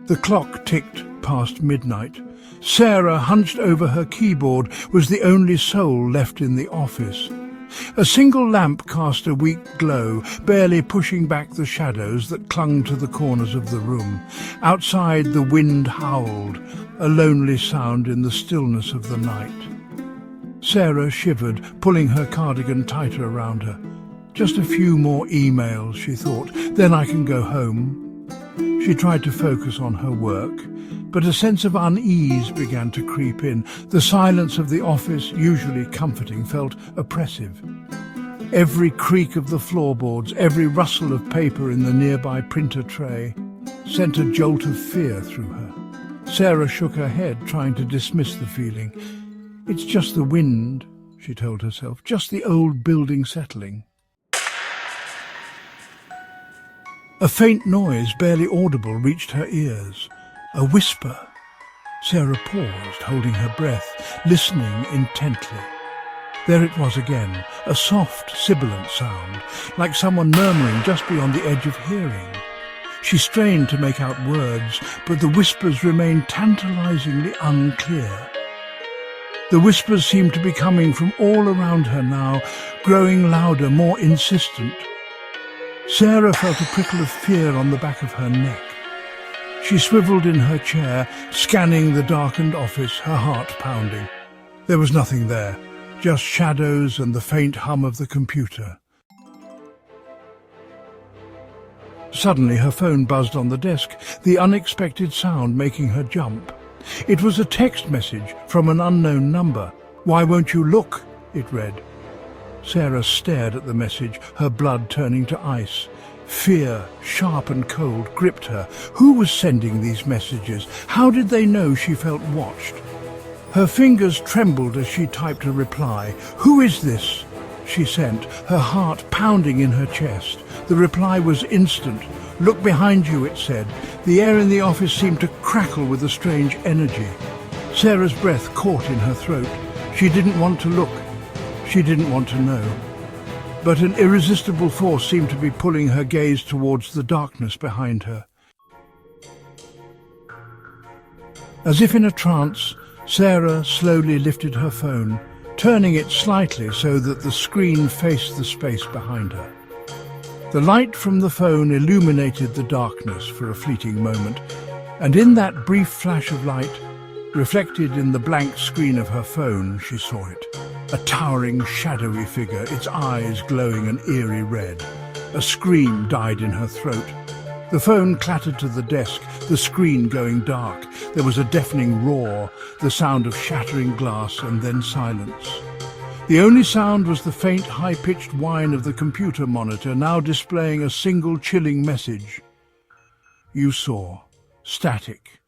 The clock ticked past midnight. Sarah, hunched over her keyboard, was the only soul left in the office. A single lamp cast a weak glow, barely pushing back the shadows that clung to the corners of the room. Outside, the wind howled, a lonely sound in the stillness of the night. Sarah shivered, pulling her cardigan tighter around her. Just a few more emails, she thought, then I can go home. She tried to focus on her work, but a sense of unease began to creep in. The silence of the office, usually comforting, felt oppressive. Every creak of the floorboards, every rustle of paper in the nearby printer tray, sent a jolt of fear through her. Sarah shook her head, trying to dismiss the feeling. It's just the wind, she told herself, just the old building settling. A faint noise, barely audible, reached her ears. A whisper. Sarah paused, holding her breath, listening intently. There it was again, a soft, sibilant sound, like someone murmuring just beyond the edge of hearing. She strained to make out words, but the whispers remained tantalizingly unclear. The whispers seemed to be coming from all around her now, growing louder, more insistent. Sarah felt a prickle of fear on the back of her neck. She swiveled in her chair, scanning the darkened office, her heart pounding. There was nothing there, just shadows and the faint hum of the computer. Suddenly her phone buzzed on the desk, the unexpected sound making her jump. It was a text message from an unknown number. "Why won't you look?" it read. Sarah stared at the message, her blood turning to ice. Fear, sharp and cold, gripped her. Who was sending these messages? How did they know she felt watched? Her fingers trembled as she typed a reply. "Who is this?" she sent, her heart pounding in her chest. The reply was instant. "Look behind you," it said. The air in the office seemed to crackle with a strange energy. Sarah's breath caught in her throat. She didn't want to look. She didn't want to know. But an irresistible force seemed to be pulling her gaze towards the darkness behind her. As if in a trance, Sarah slowly lifted her phone, turning it slightly so that the screen faced the space behind her. The light from the phone illuminated the darkness for a fleeting moment, and in that brief flash of light, reflected in the blank screen of her phone, she saw it. A towering, shadowy figure, its eyes glowing an eerie red. A scream died in her throat. The phone clattered to the desk, the screen going dark. There was a deafening roar, the sound of shattering glass, and then silence. The only sound was the faint, high-pitched whine of the computer monitor, now displaying a single chilling message. "You saw. Static.